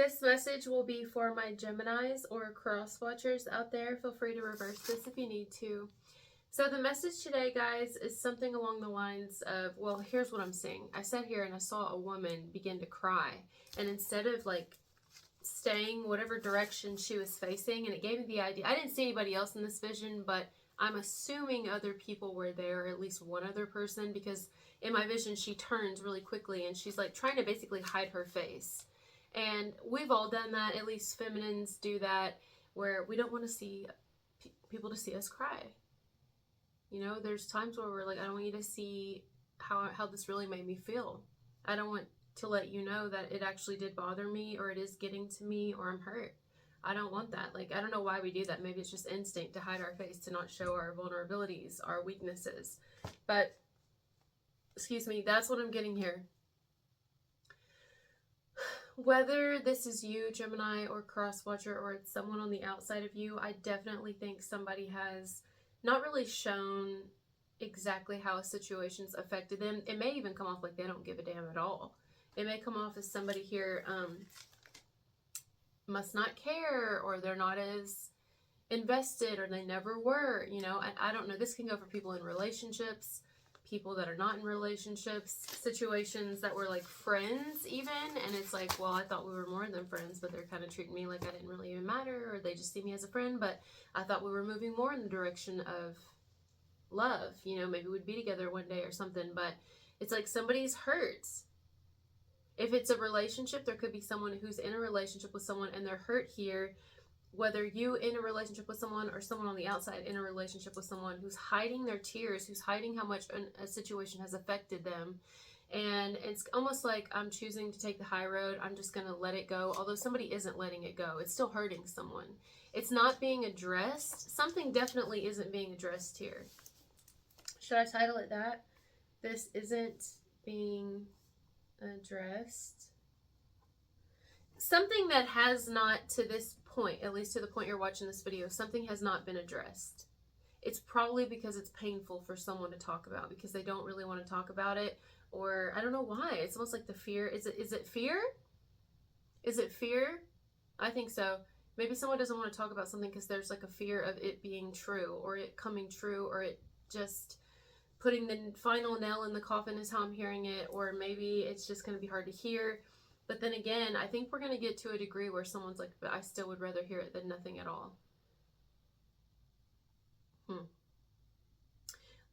This message will be for my Geminis or cross watchers out there. Feel free to reverse this if you need to. So the message today, guys, is something along the lines of, well, here's what I'm seeing. I sat here and I saw a woman begin to cry. And instead of like staying whatever direction she was facing, and it gave me the idea. I didn't see anybody else in this vision, but I'm assuming other people were there, or at least one other person, because in my vision she turns really quickly and she's like trying to basically hide her face. And we've all done that. At least feminines do that, where we don't want to see people to see us cry. You know, there's times where we're like, I don't want you to see how this really made me feel. I don't want to let you know that it actually did bother me, or it is getting to me, or I'm hurt. I don't want that. Like, I don't know why we do that. Maybe it's just instinct to hide our face, to not show our vulnerabilities, our weaknesses. But, excuse me, that's what I'm getting here. Whether this is you, Gemini, or cross watcher, or it's someone on the outside of you, I definitely think somebody has not really shown exactly how a situation's affected them. It may even come off like they don't give a damn at all. It may come off as somebody here must not care, or they're not as invested, or they never were, you know. I don't know. This can go for people in relationships, people that are not in relationships, situations that were like friends even, and it's like, well, I thought we were more than friends, but they're kind of treating me like I didn't really even matter, or they just see me as a friend, but I thought we were moving more in the direction of love, you know, maybe we'd be together one day or something. But it's like somebody's hurt. If it's a relationship, there could be someone who's in a relationship with someone and they're hurt here, whether you in a relationship with someone or someone on the outside in a relationship with someone who's hiding their tears, who's hiding how much a situation has affected them. And it's almost like, I'm choosing to take the high road. I'm just going to let it go. Although somebody isn't letting it go. It's still hurting someone. It's not being addressed. Something definitely isn't being addressed here. Should I title it that? This isn't being addressed. Something that has not, to this point, at least to the point you're watching this video, something has not been addressed. It's probably because it's painful for someone to talk about, because they don't really want to talk about it, or I don't know why. It's almost like the fear. Is it fear? Is it fear? I think so. Maybe someone doesn't want to talk about something because there's like a fear of it being true, or it coming true, or it just putting the final nail in the coffin is how I'm hearing it, or maybe it's just going to be hard to hear. But then again, I think we're going to get to a degree where someone's like, but I still would rather hear it than nothing at all.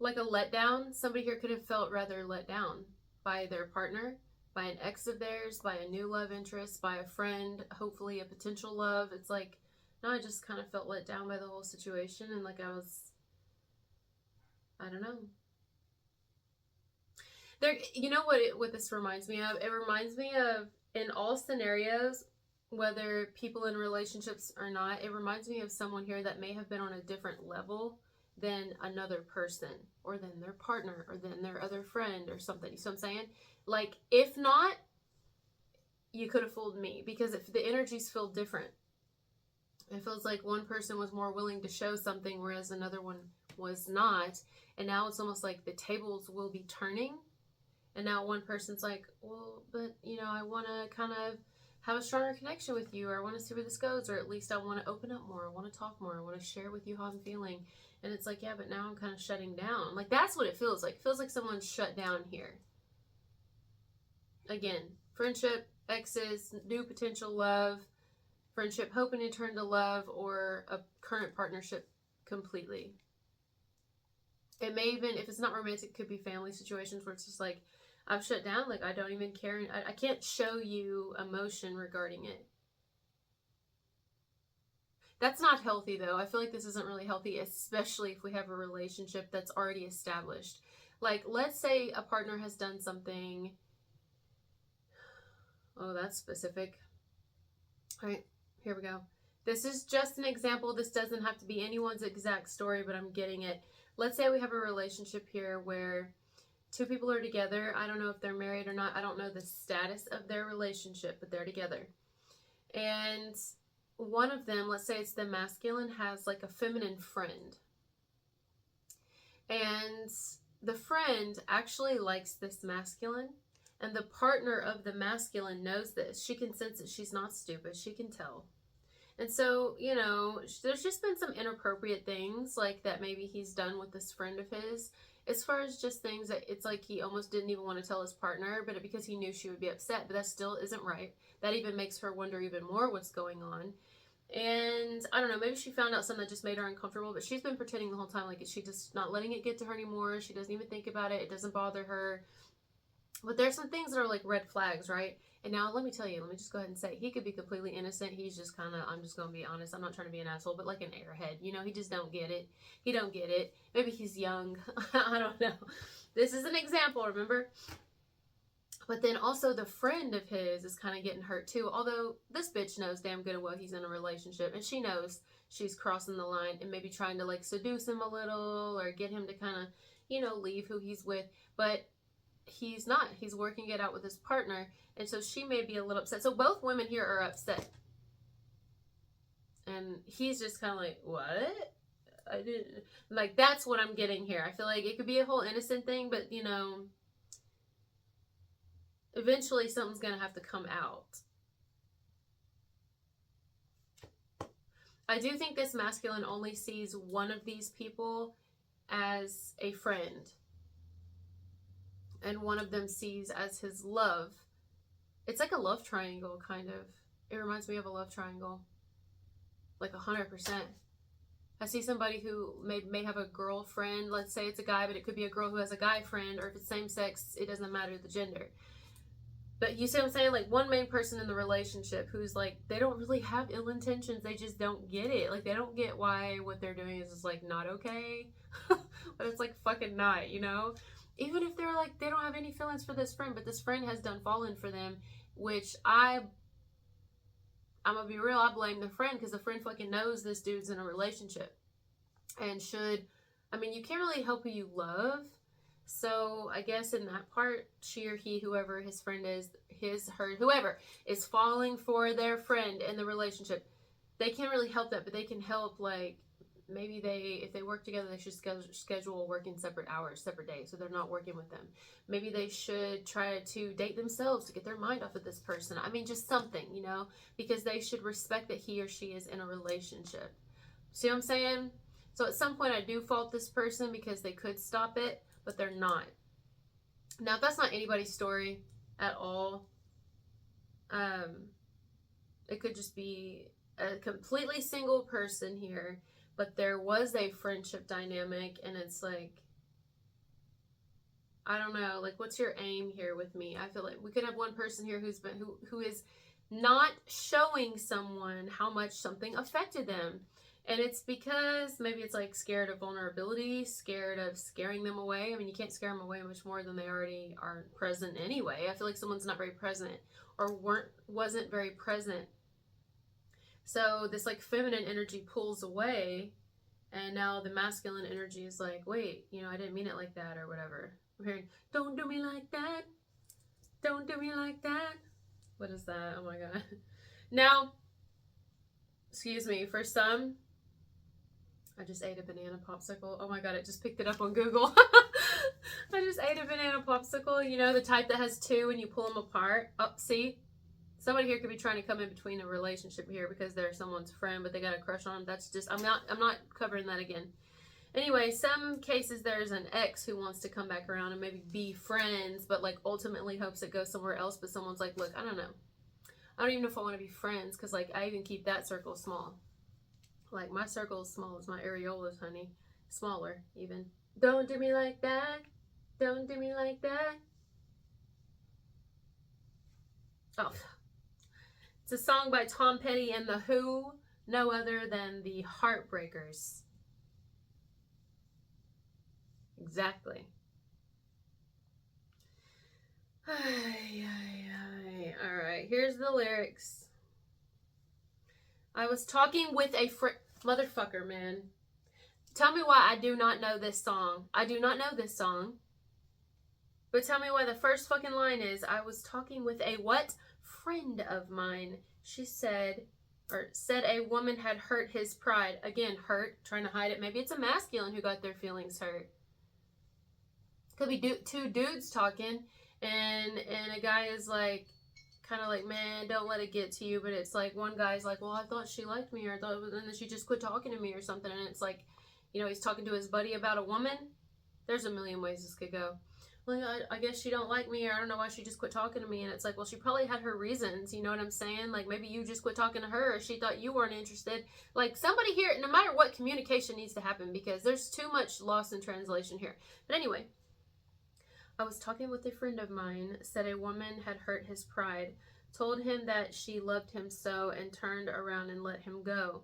Like a letdown. Somebody here could have felt rather let down by their partner, by an ex of theirs, by a new love interest, by a friend, hopefully a potential love. It's like, no, I just kind of felt let down by the whole situation, and like I don't know. There, you know what this reminds me of? It reminds me of, in all scenarios, whether people in relationships or not, it reminds me of someone here that may have been on a different level than another person, or than their partner, or than their other friend or something. You see what I'm saying? Like, if not, you could have fooled me, because if the energies feel different, it feels like one person was more willing to show something, whereas another one was not. And now it's almost like the tables will be turning. And now one person's like, well, but, you know, I want to kind of have a stronger connection with you, or I want to see where this goes, or at least I want to open up more, I want to talk more, I want to share with you how I'm feeling. And it's like, yeah, but now I'm kind of shutting down. Like, that's what it feels like. It feels like someone's shut down here. Again, friendship, exes, new potential love, friendship hoping to turn to love, or a current partnership completely. It may even, if it's not romantic, it could be family situations where it's just like, I've shut down, like I don't even care. I can't show you emotion regarding it. That's not healthy, though. I feel like this isn't really healthy, especially if we have a relationship that's already established. Like, let's say a partner has done something. Oh, that's specific. All right, here we go. This is just an example. This doesn't have to be anyone's exact story, but I'm getting it. Let's say we have a relationship here where two people are together. I don't know if they're married or not. I don't know the status of their relationship, but they're together. And one of them, let's say it's the masculine, has like a feminine friend. And the friend actually likes this masculine. And the partner of the masculine knows this. She can sense it. She's not stupid. She can tell. And so, you know, there's just been some inappropriate things like that maybe he's done with this friend of his. As far as just things that it's like he almost didn't even want to tell his partner, but because he knew she would be upset. But that still isn't right. That even makes her wonder even more what's going on. And I don't know, maybe she found out something that just made her uncomfortable, but she's been pretending the whole time like she just not letting it get to her anymore. She doesn't even think about it. It doesn't bother her. But there's some things that are like red flags, right? And now let me tell you, let me just go ahead and say, he could be completely innocent. He's just kind of, I'm just going to be honest. I'm not trying to be an asshole, but like an airhead. You know, he just don't get it. He don't get it. Maybe he's young. I don't know. This is an example, remember? But then also the friend of his is kind of getting hurt too. Although this bitch knows damn good and well he's in a relationship. And she knows she's crossing the line and maybe trying to like seduce him a little or get him to kind of, you know, leave who he's with. But he's not. He's working it out with his partner. And so she may be a little upset. So both women here are upset. And he's just kind of like, what? I didn't. Like, that's what I'm getting here. I feel like it could be a whole innocent thing, but, you know, eventually something's going to have to come out. I do think this masculine only sees one of these people as a friend. And one of them sees as his love. It's like a love triangle, kind of. It reminds me of a love triangle. Like 100%. I see somebody who may have a girlfriend. Let's say it's a guy, but it could be a girl who has a guy friend. Or if it's same sex, it doesn't matter the gender. But you see what I'm saying? Like one main person in the relationship who's like, they don't really have ill intentions. They just don't get it. Like they don't get why what they're doing is just like not okay. But it's like fucking not, you know? Even if they're like, they don't have any feelings for this friend, but this friend has done fallen for them, which I'm going to be real, I blame the friend because the friend fucking knows this dude's in a relationship. And I mean, you can't really help who you love. So I guess in that part, she or he, whoever his friend is, whoever is falling for their friend in the relationship, they can't really help that, but they can help like, maybe if they work together, they should schedule working separate hours, separate days, so they're not working with them. Maybe they should try to date themselves to get their mind off of this person. I mean, just something, you know, because they should respect that he or she is in a relationship. See what I'm saying? So at some point, I do fault this person because they could stop it, but they're not. Now, if that's not anybody's story at all, it could just be a completely single person here. But there was a friendship dynamic, and it's like, I don't know, like, what's your aim here with me? I feel like we could have one person here who is not showing someone how much something affected them. And it's because maybe it's like scared of vulnerability, scared of scaring them away. I mean, you can't scare them away much more than they already are present anyway. I feel like someone's not very present or wasn't very present. So this like feminine energy pulls away, and now the masculine energy is like, wait, you know, I didn't mean it like that or whatever. I'm hearing, don't do me like that. Don't do me like that. What is that? Oh my God. Now, excuse me, for some, I just ate a banana popsicle. Oh my God, it just picked it up on Google. I just ate a banana popsicle, you know, the type that has two and you pull them apart. Oh, see? Somebody here could be trying to come in between a relationship here because they're someone's friend, but they got a crush on them. That's just, I'm not covering that again. Anyway, some cases there's an ex who wants to come back around and maybe be friends, but like ultimately hopes it goes somewhere else. But someone's like, look, I don't know. I don't even know if I want to be friends because like I even keep that circle small. Like my circle is small as my areolas, honey. Smaller even. Don't do me like that. Don't do me like that. Oh. It's a song by Tom Petty and The Who, no other than the Heartbreakers. Exactly. Alright, here's the lyrics. I was talking with a motherfucker, man. Tell me why I do not know this song. I do not know this song. But tell me why the first fucking line is, I was talking with a what? Friend of mine. She said a woman had hurt his pride. Again, hurt, trying to hide it. Maybe it's a masculine who got their feelings hurt. Could be two dudes talking, And a guy is like, kind of like, man, don't let it get to you. But it's like, one guy's like, well, I thought she liked me, or I thought it was, and then she just quit talking to me or something. And it's like, you know, he's talking to his buddy about a woman. There's a million ways this could go. Well, I guess she don't like me, or I don't know why she just quit talking to me. And it's like, well, she probably had her reasons, you know what I'm saying? Like, maybe you just quit talking to her, or she thought you weren't interested. Like, somebody here, no matter what, communication needs to happen, because there's too much loss in translation here. But anyway, I was talking with a friend of mine, said a woman had hurt his pride, told him that she loved him so, and turned around and let him go.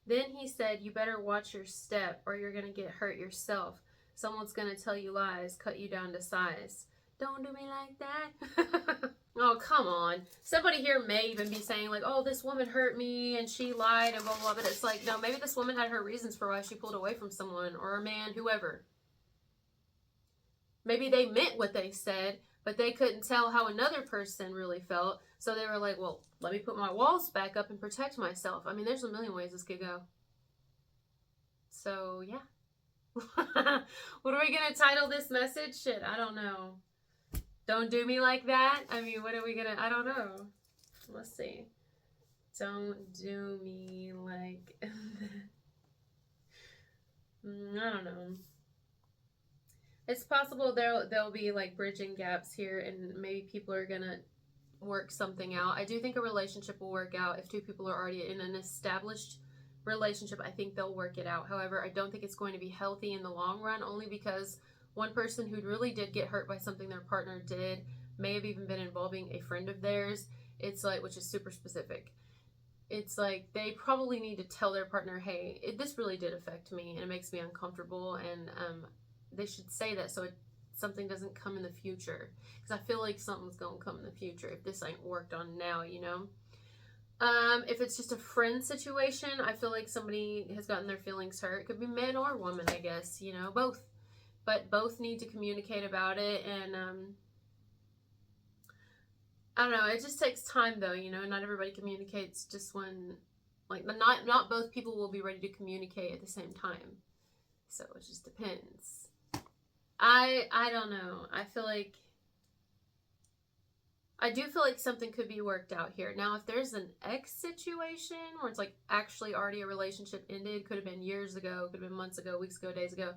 Then he said, you better watch your step, or you're going to get hurt yourself. Someone's going to tell you lies, cut you down to size. Don't do me like that. Oh, come on. Somebody here may even be saying like, oh, this woman hurt me and she lied and blah, blah, blah. But it's like, no, maybe this woman had her reasons for why she pulled away from someone, or a man, whoever. Maybe they meant what they said, but they couldn't tell how another person really felt. So they were like, well, let me put my walls back up and protect myself. I mean, there's a million ways this could go. So, yeah. What are we going to title this message? Shit, I don't know. Don't do me like that? I mean, what are we going to... I don't know. Let's see. Don't do me like that. I don't know. It's possible there'll be like bridging gaps here, and maybe people are going to work something out. I do think a relationship will work out if two people are already in an established relationship. I think they'll work it out. However, I don't think it's going to be healthy in the long run, only because one person who really did get hurt by something their partner did may have even been involving a friend of theirs. It's like, which is super specific. It's like they probably need to tell their partner, hey, this really did affect me and it makes me uncomfortable, and they should say that so something doesn't come in the future, because I feel like something's gonna come in the future if this ain't worked on now, you know. If it's just a friend situation, I feel like somebody has gotten their feelings hurt. It could be man or woman, I guess, you know, both. But both need to communicate about it, and I don't know, it just takes time though, you know. Not everybody communicates just when, like, not both people will be ready to communicate at the same time. So it just depends. I don't know. I do feel like something could be worked out here. Now, if there's an ex situation where it's like actually already a relationship ended, could have been years ago, could have been months ago, weeks ago, days ago.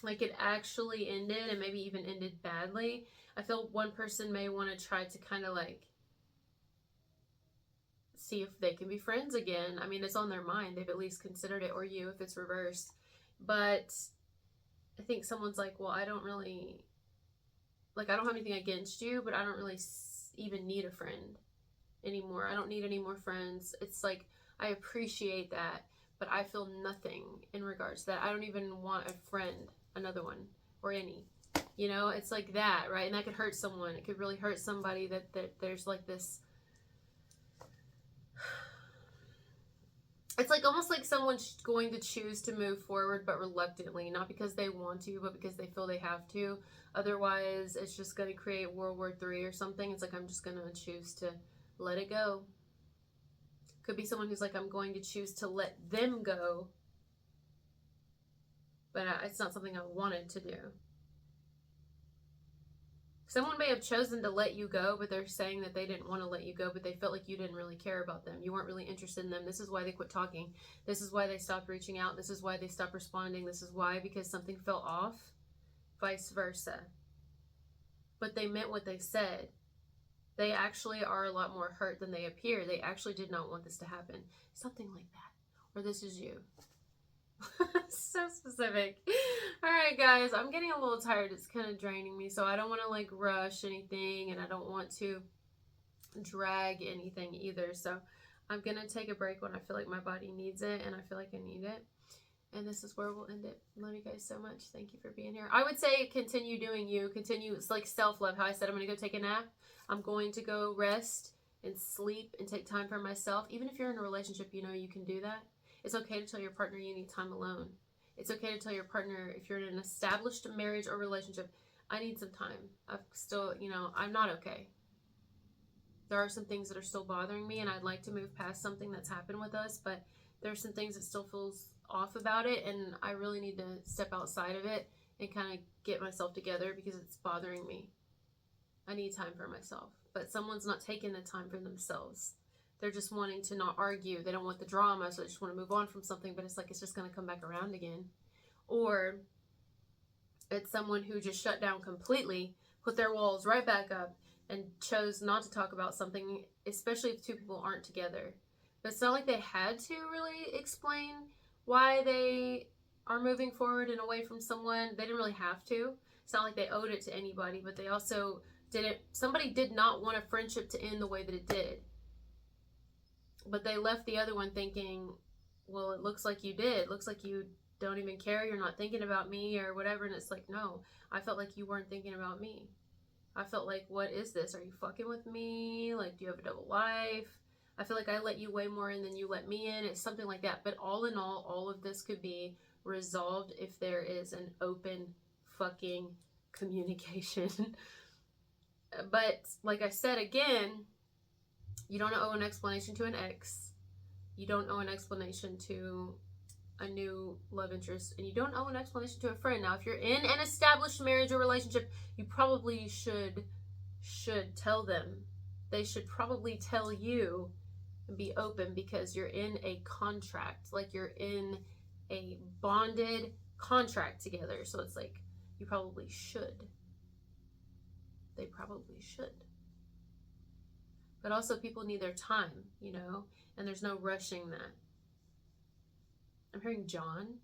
Like it actually ended, and maybe even ended badly. I feel one person may want to try to kind of like see if they can be friends again. I mean, it's on their mind. They've at least considered it, or you if it's reversed. But I think someone's like, well, I don't really, like, I don't have anything against you, but I don't really even need a friend anymore. I don't need any more friends. It's like, I appreciate that, but I feel nothing in regards to that. I don't even want a friend, another one, or any. You know, it's like that, right? And that could hurt someone. It could really hurt somebody that there's like this. It's like almost like someone's going to choose to move forward, but reluctantly. Not because they want to, but because they feel they have to. Otherwise, it's just going to create World War III or something. It's like, I'm just going to choose to let it go. Could be someone who's like, I'm going to choose to let them go. But it's not something I wanted to do. Someone may have chosen to let you go, but they're saying that they didn't want to let you go, but they felt like you didn't really care about them. You weren't really interested in them. This is why they quit talking. This is why they stopped reaching out. This is why they stopped responding. This is why, because something fell off. Vice versa. But they meant what they said. They actually are a lot more hurt than they appear. They actually did not want this to happen. Something like that. Or this is you. So specific. Alright guys, I'm getting a little tired. It's kind of draining me, so I don't want to like rush anything, and I don't want to drag anything either. So I'm gonna take a break when I feel like my body needs it, and I feel like I need it. And this is where we'll end it. Love you guys so much. Thank you for being here. I would say continue doing you. Continue. It's like self-love. How I said I'm going to go take a nap. I'm going to go rest and sleep and take time for myself. Even if you're in a relationship, you know you can do that. It's okay to tell your partner you need time alone. It's okay to tell your partner, if you're in an established marriage or relationship, I need some time. I've still, you know, I'm not okay. There are some things that are still bothering me, and I'd like to move past something that's happened with us, but there's some things that still feels off about it, and I really need to step outside of it and kind of get myself together because it's bothering me. I need time for myself. But someone's not taking the time for themselves. They're just wanting to not argue. They don't want the drama, so they just want to move on from something, but it's like it's just going to come back around again. Or it's someone who just shut down completely, put their walls right back up, and chose not to talk about something, especially if two people aren't together. But it's not like they had to really explain why they are moving forward and away from someone. They didn't really have to. It's not like they owed it to anybody, but they also didn't. Somebody did not want a friendship to end the way that it did. But they left the other one thinking, well, it looks like you did. It looks like you don't even care. You're not thinking about me or whatever. And it's like, no, I felt like you weren't thinking about me. I felt like, what is this? Are you fucking with me? Like, do you have a double life? I feel like I let you way more in than you let me in. It's something like that. But all in all of this could be resolved if there is an open fucking communication. But like I said again, you don't owe an explanation to an ex. You don't owe an explanation to a new love interest, and you don't owe an explanation to a friend. Now, if you're in an established marriage or relationship, you probably should tell them. They should probably tell you and be open, because you're in a contract. Like, you're in a bonded contract together. So it's like, you probably should. They probably should. But also, people need their time, you know, and there's no rushing that. I'm hearing John.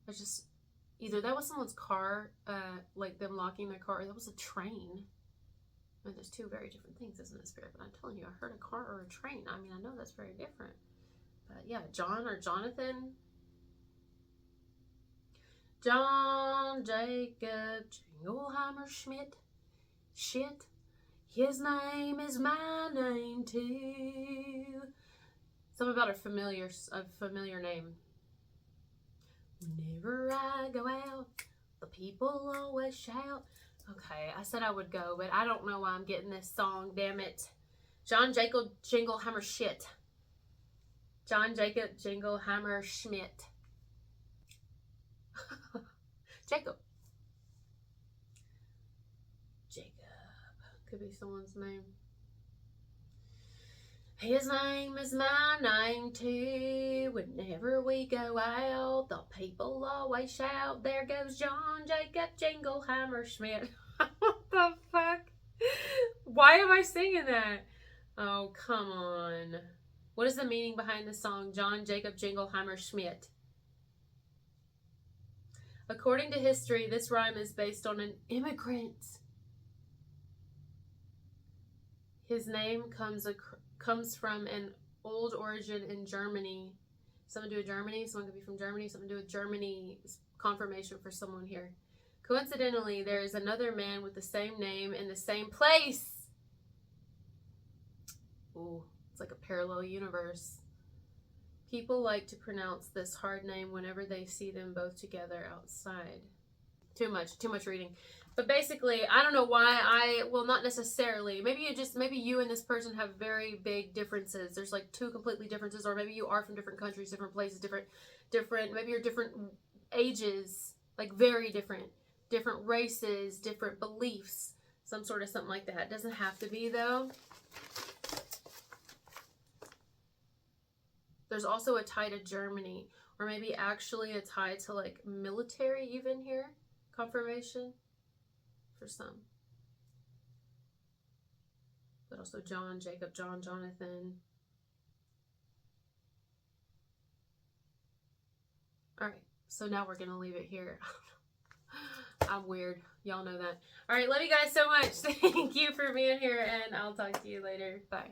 It's just, either that was someone's car, like them locking their car, or that was a train. I mean, there's two very different things, isn't it, Spirit? But I'm telling you, I heard a car or a train. I mean, I know that's very different. But yeah, John or Jonathan. John Jacob Jingleheimer Schmidt. Shit. His name is my name too. Something about a familiar name. Whenever I go out, the people always shout. Okay, I said I would go, but I don't know why I'm getting this song, damn it. John Jacob Jingleheimer Shit. John Jacob Jingleheimer Schmidt. Jacob. Could be someone's name. His name is my name too. Whenever we go out, the people always shout, there goes John Jacob Jingleheimer Schmidt. What the fuck? Why am I singing that? Oh, come on. What is the meaning behind the song, John Jacob Jingleheimer Schmidt? According to history, this rhyme is based on an immigrant. His name comes from an old origin in Germany. Something to do with Germany. Someone could be from Germany. Something to do with Germany. Confirmation for someone here. Coincidentally, there is another man with the same name in the same place. Ooh, it's like a parallel universe. People like to pronounce this hard name whenever they see them both together outside. Too much reading. But basically, I don't know why not necessarily. Maybe you and this person have very big differences. There's like two completely differences, or maybe you are from different countries, different places, different, maybe you're different ages, like very different races, different beliefs, something like that. It doesn't have to be though. There's also a tie to Germany, or maybe actually a tie to like military even here. Confirmation for some. But also John, Jacob, John, Jonathan. Alright, so now we're going to leave it here. I'm weird. Y'all know that. Alright, love you guys so much. Thank you for being here, and I'll talk to you later. Bye.